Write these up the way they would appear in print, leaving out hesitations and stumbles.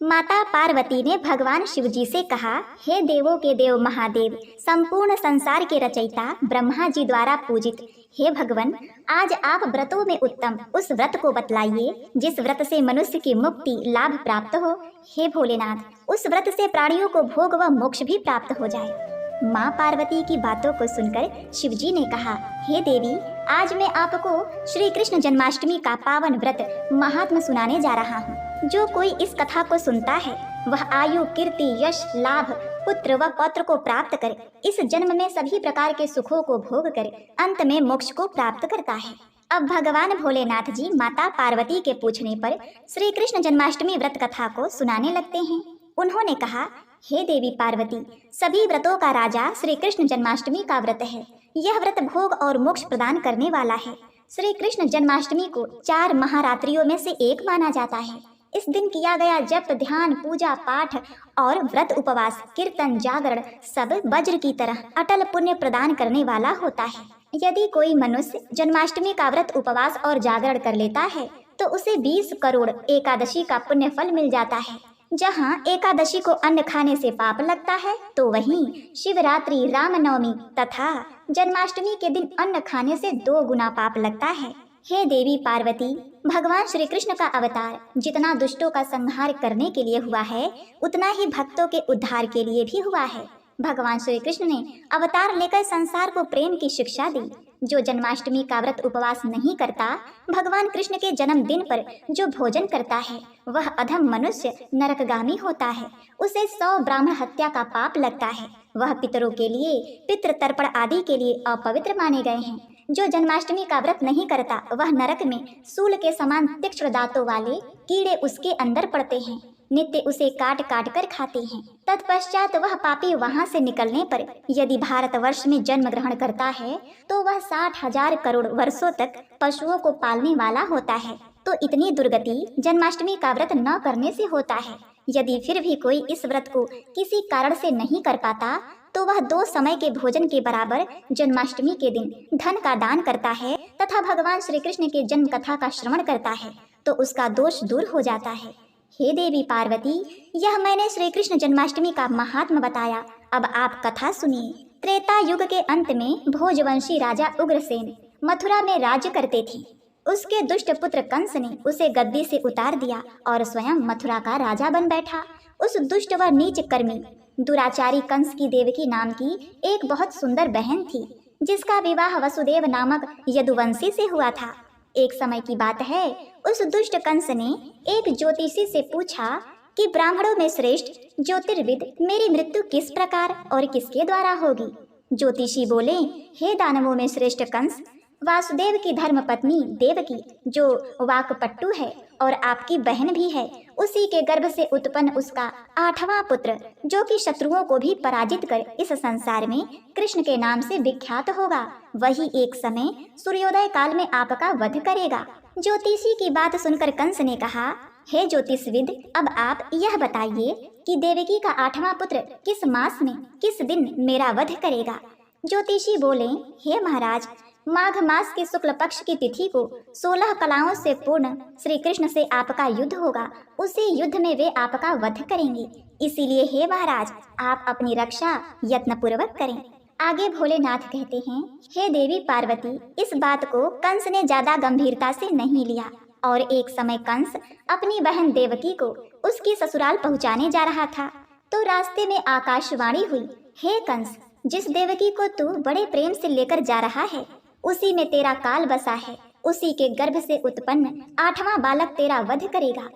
माता पार्वती ने भगवान शिव जी से कहा, हे देवों के देव महादेव, संपूर्ण संसार के रचयिता, ब्रह्मा जी द्वारा पूजित, हे भगवान, आज आप व्रतों में उत्तम उस व्रत को बतलाइए जिस व्रत से मनुष्य की मुक्ति लाभ प्राप्त हो। हे भोलेनाथ, उस व्रत से प्राणियों को भोग व मोक्ष भी प्राप्त हो जाए। माँ पार्वती की बातों को सुनकर शिवजी ने कहा, हे देवी, आज मैं आपको श्री कृष्ण जन्माष्टमी का पावन व्रत महात्म सुनाने जा रहा हूँ। जो कोई इस कथा को सुनता है वह आयु, कीर्ति, यश, लाभ, पुत्र व पौत्र को प्राप्त कर इस जन्म में सभी प्रकार के सुखों को भोग कर अंत में मोक्ष को प्राप्त करता है। अब भगवान भोलेनाथ जी माता पार्वती के पूछने पर श्री कृष्ण जन्माष्टमी व्रत कथा को सुनाने लगते हैं। उन्होंने कहा, हे देवी पार्वती, सभी व्रतों का राजा श्री कृष्ण जन्माष्टमी का व्रत है। यह व्रत भोग और मोक्ष प्रदान करने वाला है। श्री कृष्ण जन्माष्टमी को 4 महारात्रियों में से एक माना जाता है। इस दिन किया गया जप, ध्यान, पूजा पाठ और व्रत, उपवास, कीर्तन, जागरण सब वज्र की तरह अटल पुण्य प्रदान करने वाला होता है। यदि कोई मनुष्य जन्माष्टमी का व्रत, उपवास और जागरण कर लेता है तो उसे 20 करोड़ एकादशी का पुण्य फल मिल जाता है। जहाँ एकादशी को अन्न खाने से पाप लगता है तो वहीं शिवरात्रि, रामनवमी तथा जन्माष्टमी के दिन अन्न खाने से 2 गुना पाप लगता है। हे देवी पार्वती, भगवान श्री कृष्ण का अवतार जितना दुष्टों का संहार करने के लिए हुआ है उतना ही भक्तों के उद्धार के लिए भी हुआ है। भगवान श्री कृष्ण ने अवतार लेकर संसार को प्रेम की शिक्षा दी। जो जन्माष्टमी का व्रत, उपवास नहीं करता, भगवान कृष्ण के जन्मदिन पर जो भोजन करता है वह अधम मनुष्य नरकगामी होता है। उसे 100 ब्राह्मण हत्या का पाप लगता है। वह पितरों के लिए, पितृ तर्पण आदि के लिए अपवित्र माने गए हैं। जो जन्माष्टमी का व्रत नहीं करता वह नरक में सूल के समान तीक्ष्ण दांतों वाले कीड़े उसके अंदर पड़ते हैं। नित्य उसे काट काट कर खाते हैं। तत्पश्चात वह पापी वहां से निकलने पर यदि भारतवर्ष में जन्म ग्रहण करता है तो वह 60,000 करोड़ वर्षों तक पशुओं को पालने वाला होता है। तो इतनी दुर्गति जन्माष्टमी का व्रत न करने से होता है। यदि फिर भी कोई इस व्रत को किसी कारण से नहीं कर पाता तो वह 2 समय के भोजन के बराबर जन्माष्टमी के दिन धन का दान करता है तथा भगवान श्री कृष्ण के जन्म कथा का श्रवण करता है तो उसका दोष दूर हो जाता है। हे देवी पार्वती, यह मैंने श्री कृष्ण जन्माष्टमी का महात्म बताया। अब आप कथा सुनिए। त्रेता युग के अंत में भोजवंशी राजा उग्रसेन मथुरा में राज्य करते थे। उसके दुष्ट पुत्र कंस ने उसे गद्दी से उतार दिया और स्वयं मथुरा का राजा बन बैठा। उस दुष्ट व नीच कर्मी दुराचारी कंस की देवकी नाम की एक बहुत सुंदर बहन थी जिसका विवाह वसुदेव नामक यदुवंशी से हुआ था। एक समय की बात है, उस दुष्ट कंस ने एक ज्योतिषी से पूछा कि ब्राह्मणों में श्रेष्ठ ज्योतिर्विद मेरी मृत्यु किस प्रकार और किसके द्वारा होगी। ज्योतिषी बोले, हे दानवों में श्रेष्ठ कंस, वासुदेव की धर्मपत्नी देवकी जो वाकपट्टू है और आपकी बहन भी है, उसी के गर्भ से उत्पन्न उसका 8वां पुत्र जो कि शत्रुओं को भी पराजित कर इस संसार में कृष्ण के नाम से विख्यात होगा, वही एक समय सूर्योदय काल में आपका वध करेगा। ज्योतिषी की बात सुनकर कंस ने कहा, हे ज्योतिषविद, अब आप यह बताइए कि देवकी का 8वां पुत्र किस मास में किस दिन मेरा वध करेगा। ज्योतिषी बोले, हे महाराज, माघ मास के शुक्ल पक्ष की तिथि को 16 कलाओं से पूर्ण श्री कृष्ण से आपका युद्ध होगा। उसी युद्ध में वे आपका वध करेंगे। इसीलिए हे महाराज, आप अपनी रक्षा यत्न पूर्वक करें। आगे भोलेनाथ कहते हैं, हे देवी पार्वती, इस बात को कंस ने ज्यादा गंभीरता से नहीं लिया और एक समय कंस अपनी बहन देवकी को उसकी ससुराल पहुंचाने जा रहा था तो रास्ते में आकाशवाणी हुई, हे कंस, जिस देवकी को तू बड़े प्रेम से लेकर जा रहा है उसी में तेरा काल बसा है। उसी के गर्भ से उत्पन्न 8वां बालक तेरा वध करेगा।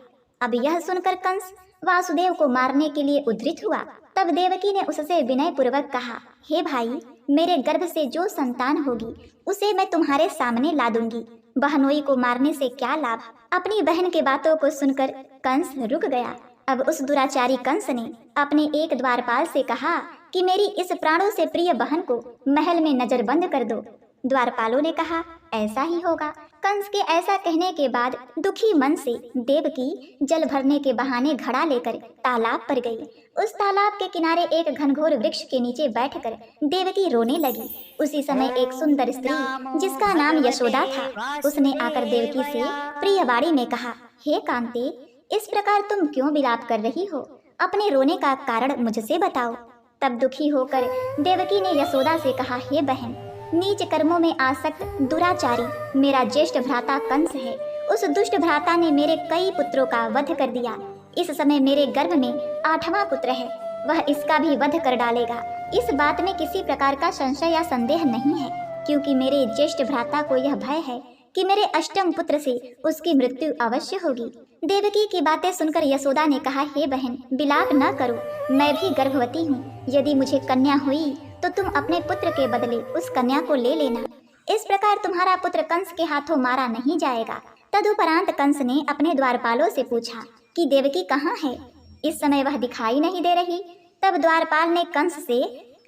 अब यह सुनकर कंस वासुदेव को मारने के लिए उद्धृत हुआ। तब देवकी ने उससे विनय पूर्वक कहा, हे भाई, मेरे गर्भ से जो संतान होगी उसे मैं तुम्हारे सामने ला दूंगी। बहनोई को मारने से क्या लाभ। अपनी बहन के बातों को सुनकर कंस रुक गया। अब उस दुराचारी कंस ने अपने एक द्वारपाल से कहा कि मेरी इस प्राणों से प्रिय बहन को महल में नजरबंद कर दो। द्वारपालों ने कहा, ऐसा ही होगा। कंस के ऐसा कहने के बाद दुखी मन से देवकी जल भरने के बहाने घड़ा लेकर तालाब पर गई। उस तालाब के किनारे एक घनघोर वृक्ष के नीचे बैठकर देवकी रोने लगी। उसी समय एक सुंदर स्त्री जिसका नाम यशोदा था, उसने आकर देवकी से प्रिय वाणी में कहा, हे कांते, इस प्रकार तुम क्यों विलाप कर रही हो? अपने रोने का कारण मुझसे बताओ। तब दुखी होकर देवकी ने यशोदा से कहा, हे बहन, नीच कर्मों में आसक्त दुराचारी मेरा ज्येष्ठ भ्राता कंस है। उस दुष्ट भ्राता ने मेरे कई पुत्रों का वध कर दिया। इस समय मेरे गर्भ में 8वां पुत्र है, वह इसका भी वध कर डालेगा। इस बात में किसी प्रकार का संशय या संदेह नहीं है, क्योंकि मेरे ज्येष्ठ भ्राता को यह भय है कि मेरे अष्टम पुत्र से उसकी मृत्यु अवश्य होगी। देवकी की बातें सुनकर यशोदा ने कहा, हे बहन, विलाप न करो, मैं भी गर्भवती हूँ। यदि मुझे कन्या हुई तो तुम अपने पुत्र के बदले उस कन्या को ले लेना। इस प्रकार तुम्हारा पुत्र कंस के हाथों मारा नहीं जाएगा। तदुपरांत कंस ने अपने द्वारपालों से पूछा कि देवकी कहाँ है? इस समय वह दिखाई नहीं दे रही। तब द्वारपाल ने कंस से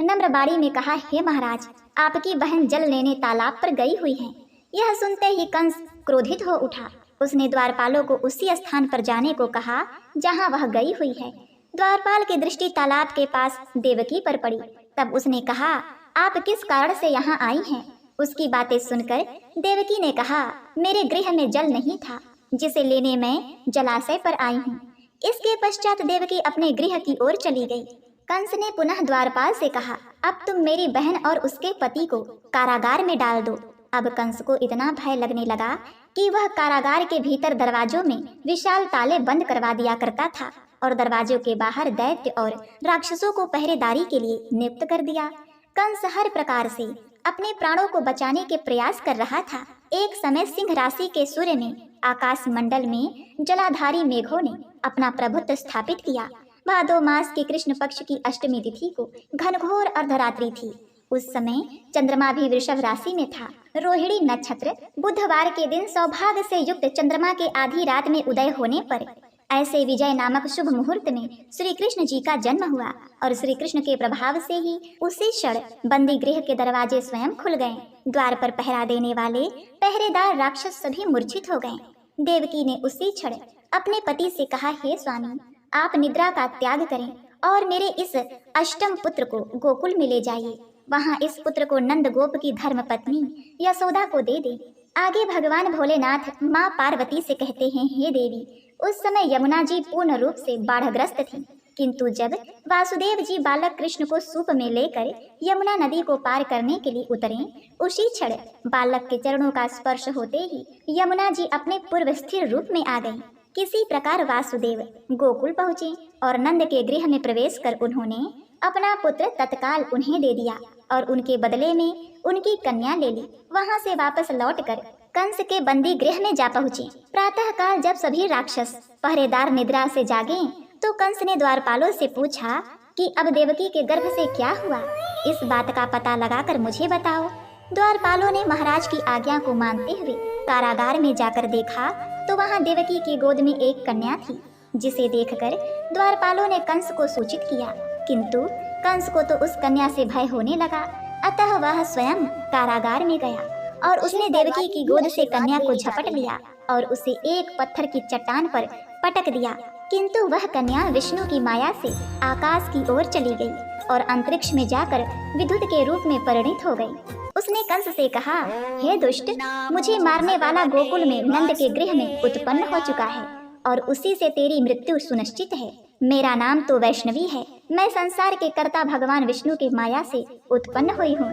नम्र बाणी में कहा, हे महाराज, आपकी बहन जल लेने तालाब पर गई हुई है। यह सुनते ही कंस क्रोधित हो उठा। उसने द्वारपालों को उसी स्थान पर जाने को कहा जहाँ वह गई हुई है। द्वारपाल की दृष्टि तालाब के पास देवकी पर पड़ी। तब उसने कहा, आप किस कारण से यहाँ आई हैं? उसकी बातें सुनकर देवकी ने कहा, मेरे गृह में जल नहीं था, जिसे लेने मैं जलाशय पर आई हूँ। इसके पश्चात देवकी अपने गृह की ओर चली गई। कंस ने पुनः द्वारपाल से कहा, अब तुम मेरी बहन और उसके पति को कारागार में डाल दो। अब कंस को इतना भय लगने लगा कि वह कारागार के भीतर दरवाजों में विशाल ताले बंद करवा दिया करता था और दरवाजों के बाहर दैत्य और राक्षसों को पहरेदारी के लिए नियुक्त कर दिया। कंस हर प्रकार से अपने प्राणों को बचाने के प्रयास कर रहा था। एक समय सिंह राशि के सूर्य में आकाश मंडल में जलाधारी मेघों ने अपना प्रभुत्व स्थापित किया। भादो मास के कृष्ण पक्ष की अष्टमी तिथि को घनघोर अर्धरात्रि थी। उस समय चंद्रमा भी वृषभ राशि में था। रोहिणी नक्षत्र बुधवार के दिन सौभाग्य से युक्त चंद्रमा के आधी रात में उदय होने पर ऐसे विजय नामक शुभ मुहूर्त में श्री कृष्ण जी का जन्म हुआ और श्री कृष्ण के प्रभाव से ही उसी क्षण बंदी गृह के दरवाजे स्वयं खुल गए। द्वार पर पहरा देने वाले पहरेदार राक्षस सभी मूर्छित हो गए। देवकी ने उसी क्षण अपने पति से कहा, हे स्वामी, आप निद्रा का त्याग करें और मेरे इस अष्टम पुत्र को गोकुल में ले जाइए। वहाँ इस पुत्र को नंद गोप की धर्म पत्नी यशोदा को दे दे। आगे भगवान भोलेनाथ माँ पार्वती से कहते हैं, हे देवी, उस समय यमुना जी पूर्ण रूप से बाढ़ग्रस्त थी, किंतु जब वासुदेव जी बालक कृष्ण को सूप में लेकर यमुना नदी को पार करने के लिए उतरे, उसी क्षण बालक के चरणों का स्पर्श होते ही यमुना जी अपने पूर्व स्थिर रूप में आ गई। किसी प्रकार वासुदेव गोकुल पहुँचे और नंद के गृह में प्रवेश कर उन्होंने अपना पुत्र तत्काल उन्हें दे दिया और उनके बदले में उनकी कन्या ले ली। वहां से वापस लौटकर कंस के बंदी गृह में जा पहुँचे। प्रातः काल जब सभी राक्षस पहरेदार निद्रा से जागे तो कंस ने द्वारपालों से पूछा कि अब देवकी के गर्भ से क्या हुआ, इस बात का पता लगाकर मुझे बताओ। द्वारपालों ने महाराज की आज्ञा को मानते हुए कारागार में जाकर देखा तो वहां देवकी की गोद में एक कन्या थी, जिसे देखकर द्वारपालों ने कंस को सूचित किया, किंतु कंस को तो उस कन्या से भय होने लगा। अतः वह स्वयं कारागार में गया और उसने देवकी की गोद से कन्या को झपट लिया और उसे एक पत्थर की चट्टान पर पटक दिया। किंतु वह कन्या विष्णु की माया से आकाश की ओर चली गई और अंतरिक्ष में जाकर विद्युत के रूप में परिणित हो गई। उसने कंस से कहा, हे दुष्ट, मुझे मारने वाला गोकुल में नंद के गृह में उत्पन्न हो चुका है और उसी से तेरी मृत्यु सुनिश्चित है। मेरा नाम तो वैष्णवी है, मैं संसार के कर्ता भगवान विष्णु की माया से उत्पन्न हुई हूँ।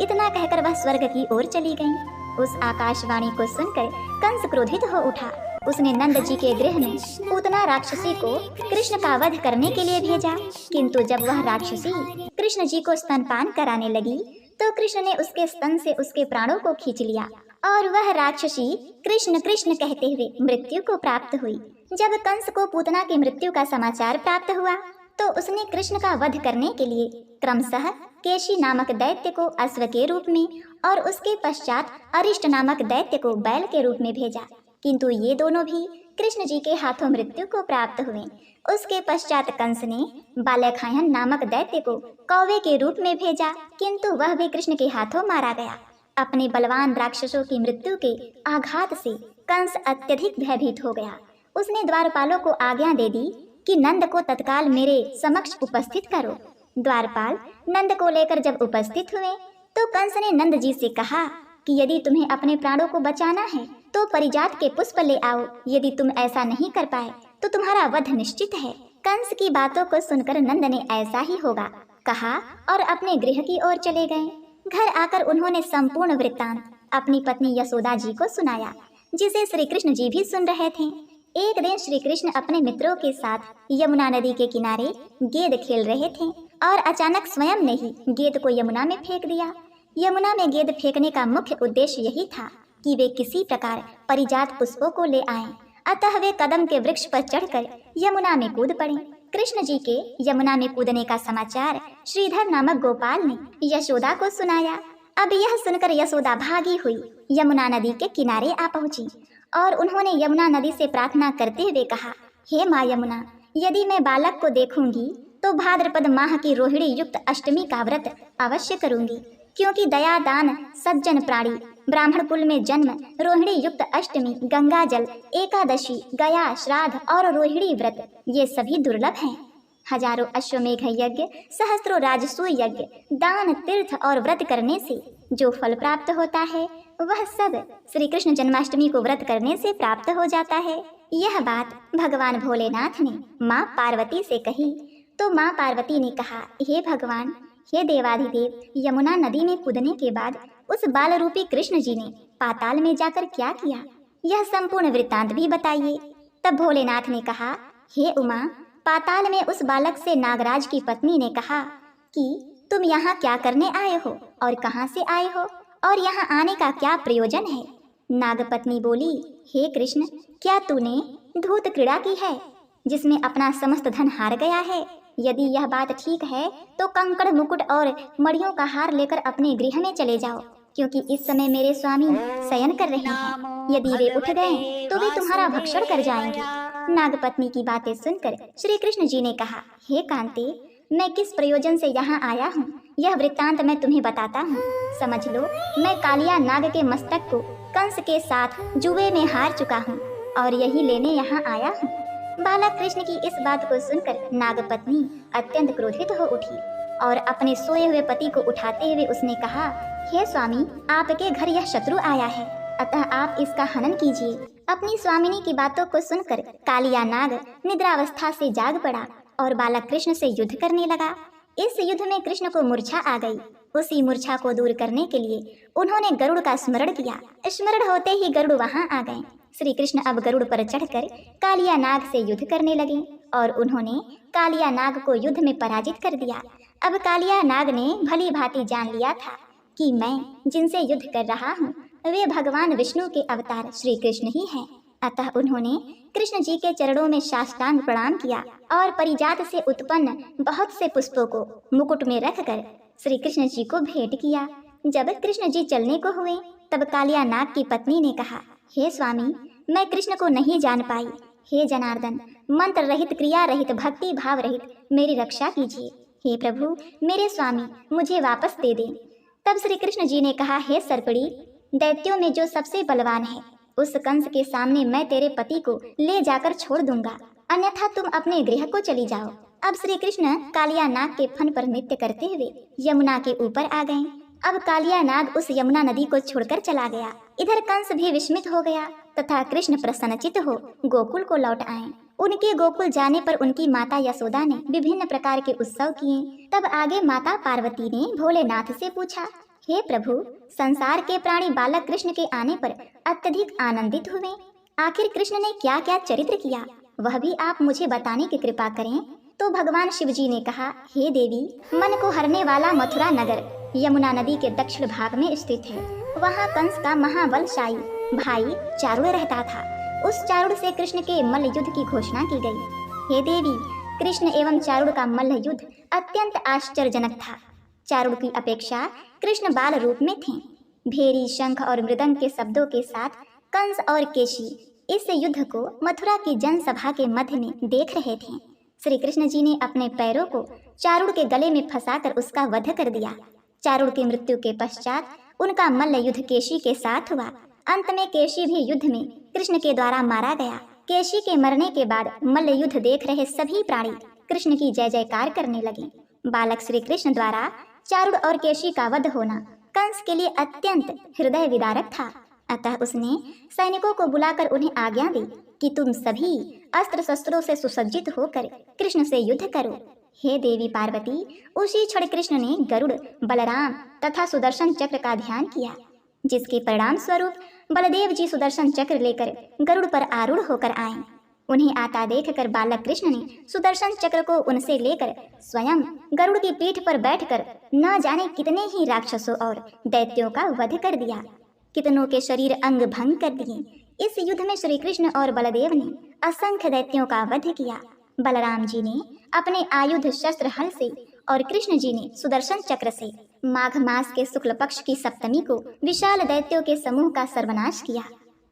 इतना कहकर वह स्वर्ग की ओर चली गई। उस आकाशवाणी को सुनकर कंस क्रोधित हो उठा। उसने नंद जी के गृह में पूतना राक्षसी को कृष्ण का वध करने के लिए भेजा, किंतु जब वह राक्षसी कृष्ण जी को स्तनपान कराने लगी तो कृष्ण ने उसके स्तन से उसके प्राणों को खींच लिया और वह राक्षसी कृष्ण कृष्ण कहते हुए मृत्यु को प्राप्त हुई। जब कंस को पूतना की मृत्यु का समाचार प्राप्त हुआ तो उसने कृष्ण का वध करने के लिए क्रमशः केशी नामक दैत्य को अश्व के रूप में और उसके पश्चात अरिष्ट नामक दैत्य को बैल के रूप में भेजा, किंतु ये दोनों भी कृष्ण जी के हाथों मृत्यु को प्राप्त हुए। उसके पश्चात कंस ने बालखायन नामक दैत्य को कौवे के रूप में भेजा, किंतु वह भी कृष्ण के हाथों मारा गया। अपने बलवान राक्षसों की मृत्यु के आघात से कंस अत्यधिक भयभीत हो गया। उसने द्वारपालों को आज्ञा दे दी कि नंद को तत्काल मेरे समक्ष उपस्थित करो। द्वारपाल नंद को लेकर जब उपस्थित हुए तो कंस ने नंद जी से कहा कि यदि तुम्हें अपने प्राणों को बचाना है तो परिजात के पुष्प ले आओ। यदि तुम ऐसा नहीं कर पाए तो तुम्हारा वध निश्चित है। कंस की बातों को सुनकर नंद ने ऐसा ही होगा कहा और अपने गृह की ओर चले गए। घर आकर उन्होंने संपूर्ण वृत्तांत अपनी पत्नी यशोदा जी को सुनाया, जिसे श्री कृष्ण जी भी सुन रहे थे। एक दिन श्री कृष्ण अपने मित्रों के साथ यमुना नदी के किनारे गेंद खेल रहे थे और अचानक स्वयं ने ही गेंद को यमुना में फेंक दिया। यमुना में गेंद फेंकने का मुख्य उद्देश्य यही था कि वे किसी प्रकार परिजात पुष्पों को ले आएं। अतः वे कदम के वृक्ष पर चढ़कर यमुना में कूद पड़े। कृष्ण जी के यमुना में कूदने का समाचार श्रीधर नामक गोपाल ने यशोदा को सुनाया। अब यह सुनकर यशोदा भागी हुई यमुना नदी के किनारे आ पहुंची और उन्होंने यमुना नदी से प्रार्थना करते हुए कहा, हे माँ यमुना, यदि मैं बालक को देखूंगी तो भाद्रपद माह की रोहिणी युक्त अष्टमी का व्रत अवश्य करूंगी, क्योंकि दया दान सज्जन प्राणी ब्राह्मण कुल में जन्म, रोहिणी युक्त अष्टमी, गंगा जल, एकादशी, गया श्राद्ध और रोहिणी व्रत ये सभी दुर्लभ हैं। हजारों अश्वमेघ यज्ञ, सहस्त्रों राजसूय यज्ञ, दान तीर्थ और व्रत करने से जो फल प्राप्त होता है वह सब श्री कृष्ण जन्माष्टमी को व्रत करने से प्राप्त हो जाता है। यह बात भगवान भोलेनाथ ने माँ पार्वती से कही तो माँ पार्वती ने कहा, हे भगवान, हे देवाधिदेव, यमुना नदी में कूदने के बाद उस बाल रूपी कृष्ण जी ने पाताल में जाकर क्या किया, यह संपूर्ण वृत्तांत भी बताइए। तब भोलेनाथ ने कहा, हे उमा, पाताल में उस बालक से नागराज की पत्नी ने कहा कि तुम यहाँ क्या करने आए हो और कहाँ से आए हो और यहाँ आने का क्या प्रयोजन है। नागपत्नी बोली, हे कृष्ण, क्या तूने धूत क्रीड़ा की है जिसमें अपना समस्त धन हार गया है? यदि यह बात ठीक है तो कंकड़ मुकुट और मणियों का हार लेकर अपने गृह में चले जाओ, क्योंकि इस समय मेरे स्वामी शयन कर रहे हैं। यदि वे उठ गए तो वे तुम्हारा भक्षण कर जाएंगे। नागपत्नी की बातें सुनकर श्री कृष्ण जी ने कहा, हे कांते, मैं किस प्रयोजन से यहाँ आया हूँ यह वृत्तांत मैं तुम्हें बताता हूँ। समझ लो, मैं कालिया नाग के मस्तक को कंस के साथ जुए में हार चुका हूँ और यही लेने यहाँ आया हूँ। बालक कृष्ण की इस बात को सुनकर नागपत्नी अत्यंत क्रोधित हो उठी और अपने सोए हुए पति को उठाते हुए उसने कहा, हे स्वामी, आपके घर यह शत्रु आया है, अतः आप इसका हनन कीजिए। अपनी स्वामिनी की बातों को सुनकर कालिया नाग निद्रावस्था से जाग पड़ा और बालक कृष्ण से युद्ध करने लगा। इस युद्ध में कृष्ण को मूर्छा आ गई। उसी मूर्छा को दूर करने के लिए उन्होंने गरुड़ का स्मरण किया। स्मरण होते ही गरुड़ वहां आ गए। श्री कृष्ण अब गरुड़ पर चढ़कर कालिया नाग से युद्ध करने लगे और उन्होंने कालिया नाग को युद्ध में पराजित कर दिया। अब कालिया नाग ने भली भांति जान लिया था कि मैं जिनसे युद्ध कर रहा हूँ वे भगवान विष्णु के अवतार श्री कृष्ण ही हैं। अतः उन्होंने कृष्ण जी के चरणों में साष्टांग प्रणाम किया और परिजात से उत्पन्न बहुत से पुष्पों को मुकुट में रखकर श्री कृष्ण जी को भेंट किया। जब कृष्ण जी चलने को हुए तब कालिया नाग की पत्नी ने कहा, हे स्वामी, मैं कृष्ण को नहीं जान पाई। हे जनार्दन, मंत्र रहित, क्रिया रहित, भक्ति भाव रहित मेरी रक्षा कीजिए। हे प्रभु, मेरे स्वामी, मुझे वापस दे दें। तब श्री कृष्ण जी ने कहा, हे सर्पड़ी, दैत्यों में जो सबसे बलवान है उस कंस के सामने मैं तेरे पति को ले जाकर छोड़ दूंगा, अन्यथा तुम अपने गृह को चली जाओ। अब श्री कृष्ण कालिया नाग के फन पर नृत्य करते हुए यमुना के ऊपर आ गए। अब कालिया नाग उस यमुना नदी को छोड़कर चला गया। इधर कंस भी विस्मित हो गया तथा कृष्ण प्रसन्नचित्त हो गोकुल को लौट आए। उनके गोकुल जाने पर उनकी माता यशोदा ने विभिन्न प्रकार के उत्सव किए। तब आगे माता पार्वती ने भोलेनाथ से पूछा, हे प्रभु, संसार के प्राणी बालक कृष्ण के आने पर अत्यधिक आनंदित हुए। आखिर कृष्ण ने क्या क्या चरित्र किया वह भी आप मुझे बताने की कृपा करें। तो भगवान शिव जी ने कहा, हे देवी, मन को हरने वाला मथुरा नगर यमुना नदी के दक्षिण भाग में स्थित है। वहाँ कंस का महाबलशाली भाई चारुड़ रहता था। उस चारुड़ से कृष्ण के मल्ल युद्ध की घोषणा की गई। हे देवी, कृष्ण एवं चारुड़ का मल्ल युद्ध अत्यंत आश्चर्यजनक था। चारुड़ की अपेक्षा कृष्ण बाल रूप में थे। भेरी, शंख और मृदंग के शब्दों के साथ कंस और केशी इस युद्ध को मथुरा की जनसभा के मध्य में देख रहे थे। श्री कृष्ण जी ने अपने पैरों को चारुड़ के गले में फंसाकर उसका वध कर दिया। चारुड़ की मृत्यु के पश्चात उनका मल्ल युद्ध केशी के साथ हुआ। अंत में केशी भी युद्ध में कृष्ण के द्वारा मारा गया। केशी के मरने के बाद मल्ल युद्ध देख रहे सभी प्राणी कृष्ण की जय जयकार करने लगे। बालक श्री कृष्ण द्वारा चारुड़ और केशी का वध होना कंस के लिए अत्यंत हृदय विदारक था। अतः उसने सैनिकों को बुलाकर उन्हें आज्ञा दी कि तुम सभी अस्त्र शस्त्रों से सुसज्जित होकर कृष्ण से युद्ध करो। हे देवी पार्वती, उसी क्षण कृष्ण ने गरुड़, बलराम तथा सुदर्शन चक्र का ध्यान किया, जिसके परिणाम स्वरूप बलदेव जी सुदर्शन चक्र लेकर गरुड़ पर आरूढ़ होकर आए। उन्हें आता देखकर बालक कृष्ण ने सुदर्शन चक्र को उनसे लेकर स्वयं गरुड़ की पीठ पर बैठकर न जाने कितने ही राक्षसों और दैत्यों का वध कर दिया। कितनों के शरीर अंग भंग कर दिए। इस युद्ध में श्री कृष्ण और बलदेव ने असंख्य दैत्यों का वध किया। बलराम जी ने अपने आयुध शस्त्र हल से और कृष्ण जी ने सुदर्शन चक्र से माघ मास के शुक्ल पक्ष की सप्तमी को विशाल दैत्यों के समूह का सर्वनाश किया।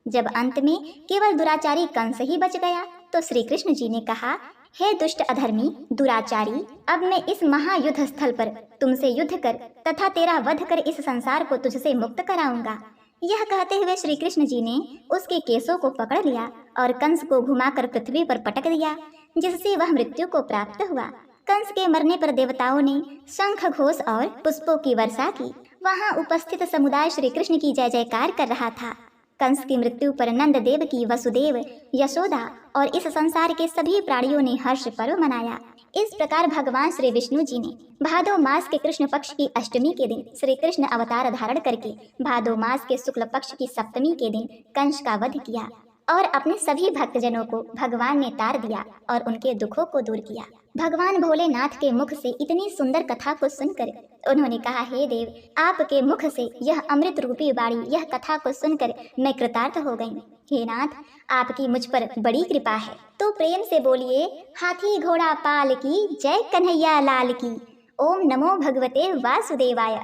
जब अंत में केवल दुराचारी कंस ही बच गया तो श्री कृष्ण जी ने कहा, हे दुष्ट अधर्मी दुराचारी, अब मैं इस महायुद्ध स्थल पर तुमसे युद्ध कर तथा तेरा वध कर इस संसार को तुझसे मुक्त कराऊंगा। यह कहते हुए श्री कृष्ण जी ने उसके केसों को पकड़ लिया और कंस को घुमाकर पृथ्वी पर पटक दिया, जिससे वह मृत्यु को प्राप्त हुआ। कंस के मरने पर देवताओं ने शंख घोष और पुष्पों की वर्षा की। वहां उपस्थित समुदाय श्री कृष्ण की जय जयकार कर रहा था। कंस की मृत्यु पर नंद देव की वसुदेव, यशोदा और इस संसार के सभी प्राणियों ने हर्ष पर्व मनाया। इस प्रकार भगवान श्री विष्णु जी ने भादो मास के कृष्ण पक्ष की अष्टमी के दिन श्री कृष्ण अवतार धारण करके भादो मास के शुक्ल पक्ष की सप्तमी के दिन कंस का वध किया और अपने सभी भक्तजनों को भगवान ने तार दिया और उनके दुखों को दूर किया। भगवान भोलेनाथ के मुख से इतनी सुंदर कथा को सुनकर उन्होंने कहा, हे देव, आपके मुख से यह अमृत रूपी वाणी, यह कथा को सुनकर मैं कृतार्थ हो गई। हे नाथ, आपकी मुझ पर बड़ी कृपा है, तो प्रेम से बोलिए, हाथी घोड़ा पाल की जय, कन्हैया लाल की। ओम नमो भगवते वासुदेवाय।